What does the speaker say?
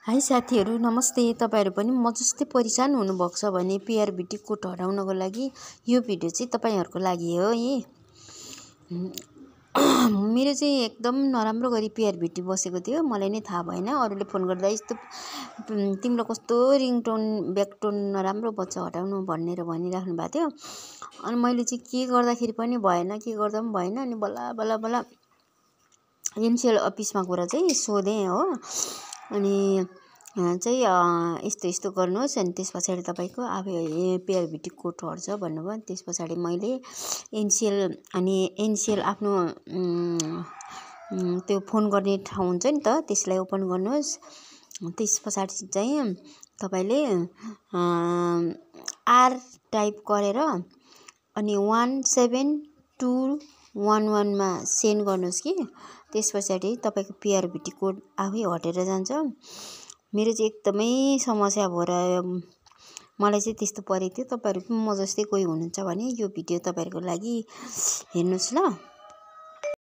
High साथीहरू नमस्ते। तपाईहरु पनि म जस्तै परेशान हुनुभएको छ भने पीआरबीटी कोड हटाउनको लागि यो भिडियो चाहिँ तपाईहरुको लागि हो। मेरो चाहिँ एकदम नराम्रो गरी पीआरबीटी बसेको थियो, मलाई नै थाहा भएन। अरूले फोन गर्दा यस्तो तिम्रो कस्तो रिङटोन ब्याकटोन नराम्रो बच्चा हटाउनु भनेर भनिराख्नु भएको थियो। अनि मैले चाहिँ के गर्दाखेरि पनि भएन, के गर्दा पनि भएन। अनि बल्ल एनसीएल अफिसमा गएर चाहिँ सोधे हो। अनि चाहिँ यस्तो गर्नुहोस् अनि त्यसपछि तपाईको अब पीआरबीटी कोड हट्छ भन्नुभयो। त्यसपछि मैले एनसीएल आफ्नो त्यो फोन गर्ने ठाउँ हुन्छ नि त, त्यसलाई ओपन गर्नुहोस्। त्यसपछि चाहिँ तपाईले आर टाइप गरेर अनि 17211 मा सेन्ड गर्नुहोस् कि त्यसपछि तपाईको पीआरबीटी कोड आफै हटेर जान्छ। मेरो चाहिँ एकदमै समस्या भएर मलाई चाहिँ त्यस्तो परेको थियो। तपाईहरु पनि म जस्तै कोही हुनुहुन्छ भने यो भिडियो तपाईहरुको लागि हेर्नुस् ल।